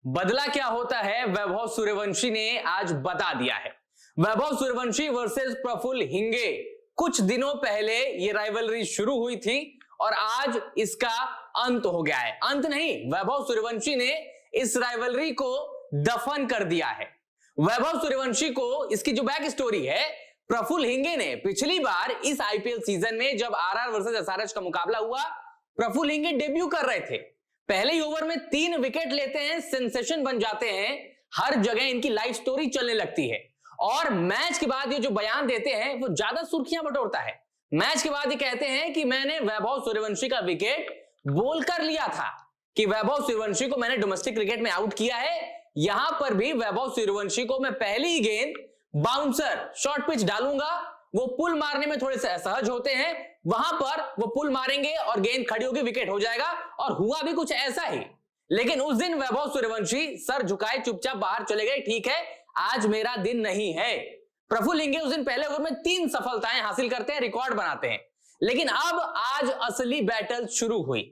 बदला क्या होता है वैभव सूर्यवंशी ने आज बता दिया है। वैभव सूर्यवंशी वर्सेस प्रफुल्ल हिंगे, कुछ दिनों पहले ये राइवलरी शुरू हुई थी और आज इसका अंत हो गया है। अंत नहीं, वैभव सूर्यवंशी ने इस राइवलरी को दफन कर दिया है। वैभव सूर्यवंशी को इसकी जो बैक स्टोरी है, प्रफुल्ल हिंगे ने पिछली बार इस आईपीएल सीजन में जब आरआर वर्सेस एसआरएच का मुकाबला हुआ, प्रफुल्ल हिंगे डेब्यू कर रहे थे। पहले ही ओवर में 3 विकेट लेते हैं, सेंसेशन बन जाते हैं, हर जगह इनकी लाइफ स्टोरी चलने लगती है और मैच के बाद ये जो बयान देते हैं वो ज्यादा सुर्खियां बटोरता है। मैच के बाद ये कहते हैं कि मैंने वैभव सूर्यवंशी का विकेट बोल कर लिया था, कि वैभव सूर्यवंशी को मैंने डोमेस्टिक क्रिकेट में आउट किया है। यहां पर भी वैभव सूर्यवंशी को मैं पहली ही गेंद बाउंसर शॉर्ट पिच डालूंगा, वो पुल मारने में थोड़े से असहज होते हैं, वहां पर वो पुल मारेंगे और गेंद खड़ी होगी, विकेट हो जाएगा। और हुआ भी कुछ ऐसा ही। लेकिन उस दिन वैभव सूर्यवंशी सर झुकाए चुपचाप बाहर चले गए। ठीक है, आज मेरा दिन नहीं है। प्रफुल्ल हिंगे उस दिन पहले ओवर में 3 सफलताएं हासिल करते हैं, रिकॉर्ड बनाते हैं। लेकिन अब आज असली बैटल शुरू हुई,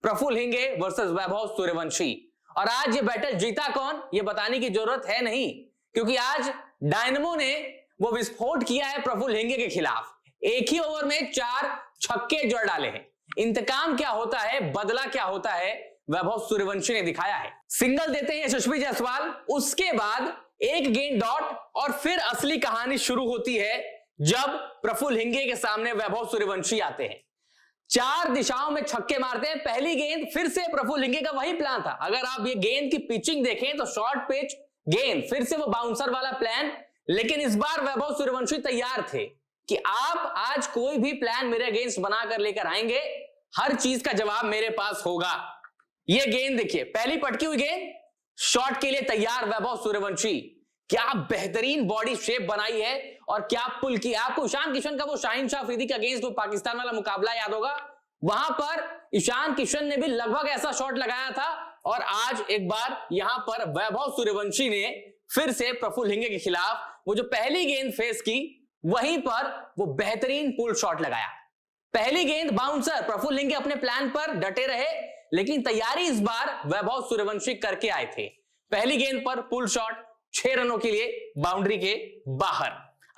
प्रफुल्ल हिंगे वर्सेस वैभव सूर्यवंशी। और आज ये बैटल जीता कौन, ये बताने की जरूरत है नहीं, क्योंकि आज डायनमो ने वो विस्फोट किया है प्रफुल्ल हिंगे के खिलाफ। एक ही ओवर में 4 छक्के जड़ डाले हैं। इंतकाम क्या होता है, बदला क्या होता है, वैभव सूर्यवंशी ने दिखाया है। सिंगल देते हैं यशस्वी जायसवाल, उसके बाद एक गेंद डॉट और फिर असली कहानी शुरू होती है जब प्रफुल्ल हिंगे के सामने वैभव सूर्यवंशी आते हैं। 4 दिशाओं में छक्के मारते हैं। पहली गेंद फिर से प्रफुल्ल हिंगे का वही प्लान था। अगर आप ये गेंद की पिचिंग देखें तो शॉर्ट पिच गेंद, फिर से वो बाउंसर वाला प्लान। लेकिन इस बार वैभव सूर्यवंशी तैयार थे कि आप आज कोई भी प्लान मेरे अगेंस्ट बनाकर लेकर आएंगे, हर चीज का जवाब मेरे पास होगा। ये गेंद देखिए, पहली पटकी हुई गेंद, शॉट के लिए तैयार वैभव सूर्यवंशी। क्या बेहतरीन बॉडी शेप बनाई है और क्या पुल किया। आपको ईशान किशन का वो शाहीन शाह अफरीदी के अगेंस्ट वो पाकिस्तान वाला मुकाबला याद होगा, वहां पर ईशान किशन ने भी लगभग ऐसा शॉट लगाया था। और आज एक बार यहां पर वैभव सूर्यवंशी ने फिर से प्रफुल्ल हिंगे के खिलाफ वो जो पहली गेंद फेस की, वहीं पर वो बेहतरीन पुल शॉट लगाया। पहली गेंद बाउंसर, प्रफुल्ल हिंगे अपने प्लान पर डटे रहे, लेकिन तैयारी इस बार वैभव सूर्यवंशी करके आए थे। पहली गेंद पर पुल शॉट, 6 रनों के लिए बाउंड्री के बाहर।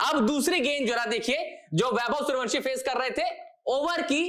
अब दूसरी गेंद जरा देखिए जो वैभव सूर्यवंशी फेस कर रहे थे, ओवर की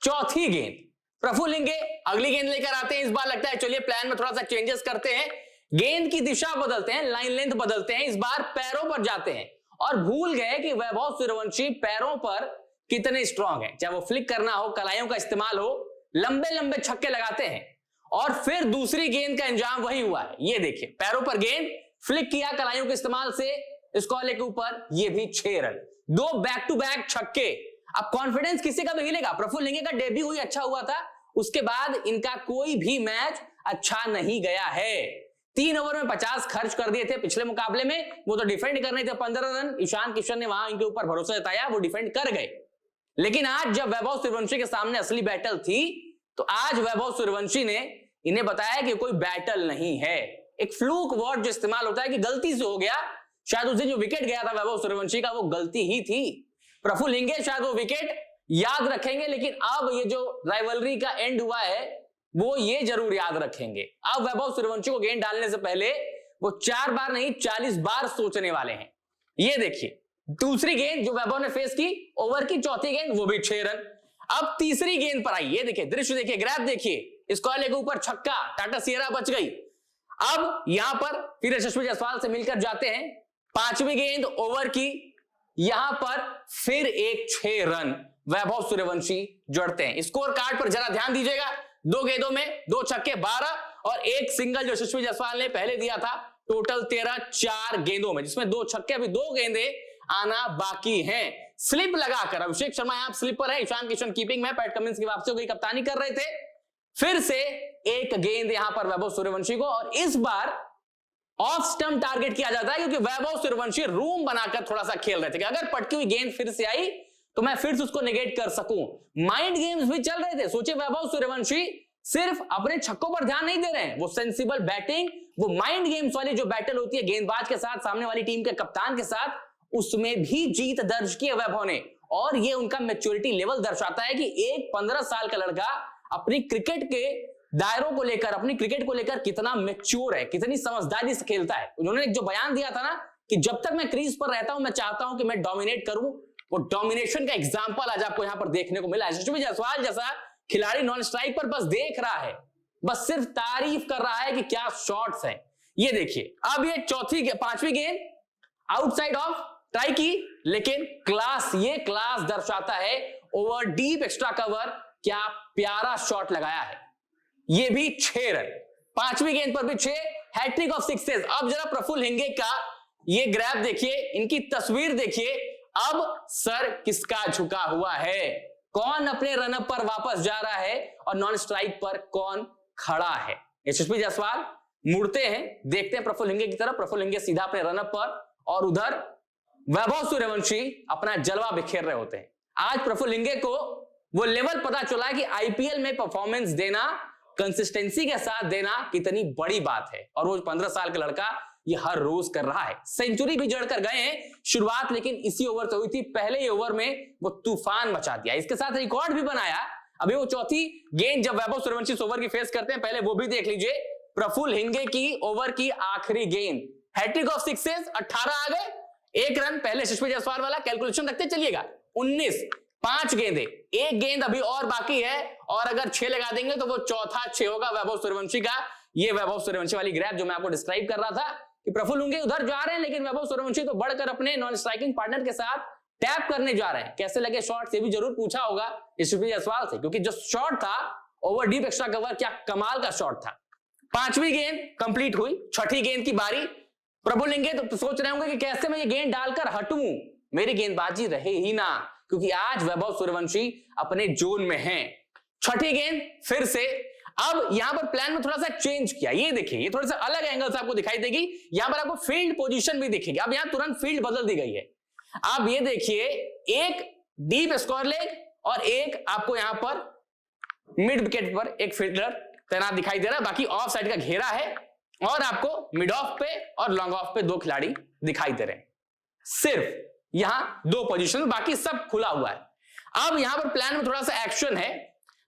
चौथी गेंद। प्रफुल्ल हिंगे अगली गेंद लेकर आते हैं। इस बार लगता है चलिए प्लान में थोड़ा सा चेंजेस करते हैं, गेंद की दिशा बदलते हैं, लाइन लेंथ बदलते हैं, इस बार पैरों पर जाते हैं और भूल गए कि वैभव सूर्यवंशी पैरों पर कितने स्ट्रांग हैं। चाहे वो फ्लिक करना हो, कलाइयों का इस्तेमाल हो, लंबे लंबे छक्के लगाते हैं। और फिर दूसरी गेंद का अंजाम वही हुआ है। ये देखिए, पैरों पर गेंद, फ्लिक किया कलाइयों के इस्तेमाल से, स्कॉले के ऊपर, ये भी 6 रन, 2 बैक टू बैक छक्के। अब कॉन्फिडेंस किसी का भी हिलेगा। प्रफुल्ल हिंगे का डेब्यू हुई अच्छा हुआ था, उसके बाद इनका कोई भी मैच अच्छा नहीं गया है। 3 ओवर में 50 खर्च कर दिए थे पिछले मुकाबले में, वो तो डिफेंड करने थे 15 रन। ईशान किशन ने वहां इनके ऊपर भरोसा जताया, वो डिफेंड कर गए। लेकिन आज जब वैभव सूर्यवंशी के सामने असली बैटल थी, तो आज वैभव सूर्यवंशी ने इन्हें बताया कि कोई बैटल नहीं है। एक फ्लूक वर्ड जो इस्तेमाल होता है कि गलती से हो गया, शायद उस दिन जो विकेट गया था वैभव सूर्यवंशी का, वो गलती ही थी। प्रफुल्ल हिंगे शायद वो विकेट याद रखेंगे, लेकिन अब ये जो राइवलरी का एंड हुआ है वो ये जरूर याद रखेंगे। अब वैभव सूर्यवंशी को गेंद डालने से पहले वो 4 बार नहीं 40 बार सोचने वाले हैं। ये देखिए, दूसरी गेंद जो वैभव ने फेस की, ओवर की चौथी गेंद, वो भी 6 रन। अब तीसरी गेंद पर आई, ये देखिए, दृश्य देखिए, ग्रैब देखिए, स्कॉले के ऊपर छक्का, टाटा सियरा बच गई। अब यहां पर फिर यशस्वी जायसवाल से मिलकर जाते हैं, 5वीं गेंद ओवर की, यहां पर फिर एक 6 रन वैभव सूर्यवंशी जोड़ते हैं। स्कोर कार्ड पर जरा ध्यान दीजिएगा, 2 गेंदों में 2 छक्के, 12 और एक सिंगल जो यशस्वी जायसवाल ने पहले दिया था। टोटल 13, 4 गेंदों में, जिसमें 2 छक्के, अभी 2 गेंदें आना बाकी हैं। स्लिप लगाकर अभिषेक शर्मा यहां स्लिप पर है, ईशान किशन कीपिंग में, पैट कमिंस की वापसी हो गई, कप्तानी कर रहे थे। फिर से एक गेंद यहां पर वैभव सूर्यवंशी को, और इस बार ऑफ स्टंप टारगेट किया जाता है, क्योंकि वैभव सूर्यवंशी रूम बनाकर थोड़ा सा खेल रहे थे कि अगर पटकी हुई गेंद फिर से आई तो मैं फिर से उसको नेगेट कर सकूं। माइंड गेम्स भी चल रहे थे। सोचिए, वैभव सूर्यवंशी सिर्फ अपने छक्कों पर ध्यान नहीं दे रहे हैं, वो सेंसिबल बैटिंग, वो माइंड गेम्स वाली जो बैटल होती है गेंदबाज के साथ, सामने वाली टीम के कप्तान के साथ, उसमें भी जीत दर्ज की है वैभव ने। और ये उनका मैच्योरिटी लेवल दर्शाता है कि एक 15 साल का लड़का अपनी क्रिकेट के दायरों को लेकर, अपनी क्रिकेट को लेकर कितना मैच्योर है, कितनी समझदारी से खेलता है। उन्होंने जो बयान दिया था ना कि जब तक मैं क्रीज पर रहता हूं मैं चाहता हूं कि मैं डोमिनेट करूं, वो डोमिनेशन का एग्जांपल आज आपको यहां पर देखने को मिला। यशस्वी जायसवाल जैसा खिलाड़ी नॉन स्ट्राइक पर बस देख रहा है, बस सिर्फ तारीफ कर रहा है कि क्या शॉट्स हैं। ये देखिए, अब ये पांचवी गेंद आउटसाइड ऑफ ट्राई की, लेकिन ये क्लास दर्शाता है ओवर डीप एक्स्ट्रा कवर, क्या प्यारा शॉट लगाया है। ये भी 6 रन, पांचवी गेंद पर भी 6, हैट्रिक ऑफ सिक्सेस। अब जरा प्रफुल्ल हिंगे का ये ग्रैब देखिए, इनकी तस्वीर देखिए, अब सर किसका झुका हुआ है, कौन अपने रनअप पर वापस जा रहा है और नॉन स्ट्राइक पर कौन खड़ा है। यशस्वी जायसवाल मुड़ते हैं, देखते हैं प्रफुल्ल हिंगे की तरफ। प्रफुल्ल हिंगे सीधा अपने रनअप पर, और उधर वैभव सूर्यवंशी अपना जलवा बिखेर रहे होते हैं। आज प्रफुल्ल हिंगे को वो लेवल पता चला कि आईपीएल में परफॉर्मेंस देना, कंसिस्टेंसी के साथ देना कितनी बड़ी बात है, और वो 15 साल का लड़का ये हर रोज कर रहा है। सेंचुरी भी जड़कर गए हैं शुरुआत, लेकिन इसी ओवर से हुई थी, पहले ही ओवर में वो तूफान मचा दिया, इसके साथ रिकॉर्ड भी बनाया। अभी वो चौथी गेंद जब वैभव सूर्यवंशी इस ओवर की फेस करते हैं, पहले वो भी देख लीजिए। प्रफुल्ल हिंगे की ओवर की आखिरी गेंद, हैट्रिक ऑफ सिक्सेस, 18 आ गए, 1 रन पहले यशस्वी जायसवाल वाला कैलकुलेशन रखते चलिएगा, 19, 5 गेंदें, 1 गेंद अभी और बाकी है, और अगर 6 लगा देंगे तो वो चौथा 6 होगा वैभव सूर्यवंशी का। ये वैभव सूर्यवंशी वाली ग्रैप जो मैं आपको डिस्क्राइब कर रहा था कि प्रफुल्ल हिंगे उधर जा रहे हैं, लेकिन वैभव सूर्यवंशी तो बढ़कर अपने नॉन स्ट्राइकिंग पार्टनर के साथ टैप करने जा रहे हैं। कैसे लगे शॉट, ये भी जरूर पूछा होगा यशस्वी जायसवाल से, क्योंकि जो शॉट था ओवर डीप एक्स्ट्रा कवर, क्या कमाल का शॉट था। पांचवी गेंद कंप्लीट हुई, छठी गेंद की बारी। प्रफुल्ल हिंगे तो सोच रहे होंगे कि कैसे मैं ये गेंद डालकर हटूं, मेरी गेंदबाजी रहे ही ना, क्योंकि आज वैभव सूर्यवंशी अपने जोन में हैं। छठी गेंद फिर से, अब यहां पर प्लान में थोड़ा सा चेंज किया, ये देखिए, ये थोड़ा सा अलग एंगल से आपको दिखाई देगी, यहां पर आपको फील्ड पोजीशन भी दिखेगी। अब यहां तुरंत फील्ड बदल दी गई है। आप ये देखिए, एक डीप स्क्वायर लेग और एक आपको यहां पर मिड विकेट पर एक फील्डर तैनात दिखाई दे रहा है, बाकी ऑफ साइड का घेरा है, और आपको मिड ऑफ पे और लॉन्ग ऑफ पे 2 खिलाड़ी दिखाई दे रहे हैं। सिर्फ यहां 2 पोजीशन, बाकी सब खुला हुआ है। अब यहां पर प्लान में थोड़ा सा एक्शन है,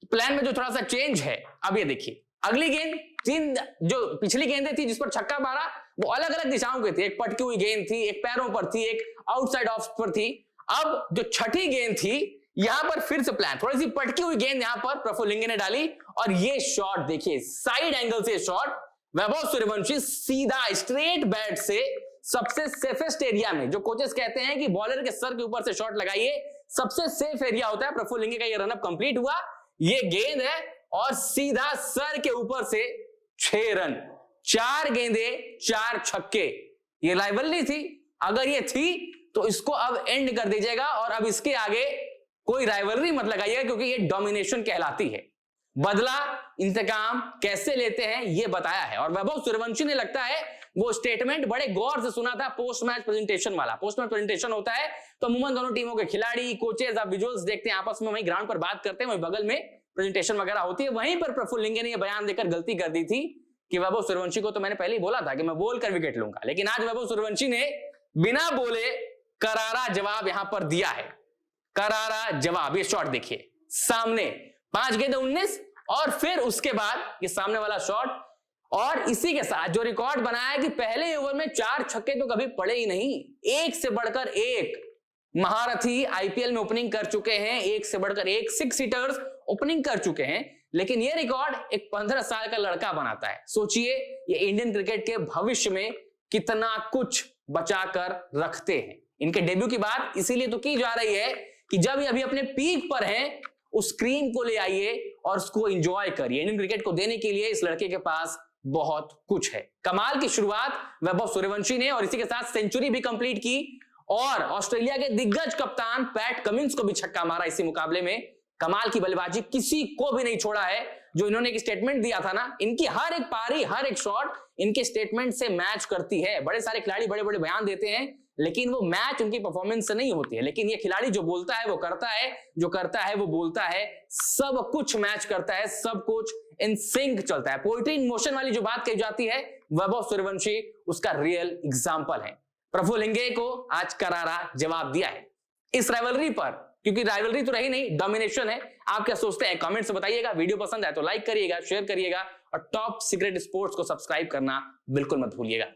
प्लान में जो थोड़ा सा चेंज है, अब ये देखिए, अगली गेंद 3 जो पिछली गेंदें थी जिस पर छक्का मारा, वो अलग अलग दिशाओं की थी, एक पटकी हुई गेंद थी, एक पैरों पर थी, एक आउटसाइड ऑफ पर थी। अब जो छठी गेंद थी, यहां पर फिर से प्लान, थोड़ी सी पटकी हुई गेंद यहां पर प्रफुल्ल हिंगे ने डाली, और ये शॉट देखिए, साइड एंगल से शॉट, वैभव सूर्यवंशी सीधा स्ट्रेट बैट से सबसे सेफेस्ट एरिया में, जो कोचेस कहते हैं कि बॉलर के सर के ऊपर से शॉट लगाइए, सबसे सेफ एरिया होता है। प्रफुल्ल हिंगे का ये रनअप कंप्लीट हुआ, ये गेंद है और सीधा सर के ऊपर से 6 रन, 4 गेंदें 4 छक्के। ये राइवलरी थी, अगर ये थी तो इसको अब एंड कर दीजिएगा, और अब इसके आगे कोई राइवलरी मत लगाइएगा, क्योंकि ये डोमिनेशन कहलाती है। बदला, इंतकाम कैसे लेते हैं ये बताया है, और वैभव सूर्यवंशी ने लगता है वो स्टेटमेंट बड़े गौर से सुना था, पोस्ट मैच प्रेजेंटेशन वाला। पोस्ट मैच प्रेजेंटेशन होता है तो अमूमन दोनों टीमों के खिलाड़ी, कोचेस, आप विजुअल्स देखते हैं, आपस में वहीं ग्राउंड पर बात करते हैं, वहीं बगल में प्रेजेंटेशन वगैरह होती है। वहीं पर प्रफुल्ल हिंगे ने यह बयान देकर गलती कर दी थी कि वैभव सूर्यवंशी को तो मैंने पहले ही बोला था कि मैं बोल कर विकेट लूंगा, लेकिन आज वैभव सूर्यवंशी ने बिना बोले करारा जवाब यहां पर दिया है, करारा जवाब। ये शॉट देखिए, सामने 5 गेंद 19, और फिर उसके बाद ये सामने वाला शॉट, और इसी के साथ जो रिकॉर्ड बनाया है कि पहले ओवर में 4 छक्के तो कभी पड़े ही नहीं, एक से बढ़कर एक महारथी आईपीएल में ओपनिंग कर चुके हैं, एक से बढ़कर एक 6 हिटर्स ओपनिंग कर चुके हैं, लेकिन ये रिकॉर्ड एक 15 साल का लड़का बनाता है। सोचिए ये इंडियन क्रिकेट के भविष्य में कितना कुछ बचाकर रखते हैं। इनके डेब्यू की बात इसीलिए तो की जा रही है कि जब ये अभी अपने पीक पर हैं, उस क्रीम को ले आइए और उसको एंजॉय करिए। इंडियन क्रिकेट को देने के लिए इस लड़के के पास बहुत कुछ है। कमाल की शुरुआत वैभव सूर्यवंशी ने, और इसी के साथ सेंचुरी भी कंप्लीट की, और ऑस्ट्रेलिया के दिग्गज कप्तान पैट कमिंस को भी छक्का मारा इसी मुकाबले में। कमाल की बल्लेबाजी, किसी को भी नहीं छोड़ा है। जो इन्होंने एक स्टेटमेंट दिया था ना, इनकी हर एक पारी, हर एक शॉट इनके स्टेटमेंट से मैच करती है। बड़े सारे खिलाड़ी बड़े बड़े बयान देते हैं, लेकिन वो मैच उनकी परफॉर्मेंस से नहीं होती है, लेकिन ये खिलाड़ी जो बोलता है वो करता है, जो करता है वो बोलता है, सब कुछ मैच करता है, सब कुछ इन सिंक चलता है। पोएट्री इन मोशन वाली जो बात कही जाती है, वैभव सूर्यवंशी उसका रियल एग्जांपल है। प्रफुल्ल हिंगे को आज करारा जवाब दिया है। इस राइवलरी पर क्योंकि राइवलरी तो रही नहीं, डोमिनेशन है। आप क्या सोचते हैं कमेंट से बताइएगा। वीडियो पसंद आए तो लाइक करिएगा, शेयर करिएगा और टॉप सीक्रेट स्पोर्ट्स को सब्सक्राइब करना बिल्कुल मत भूलिएगा।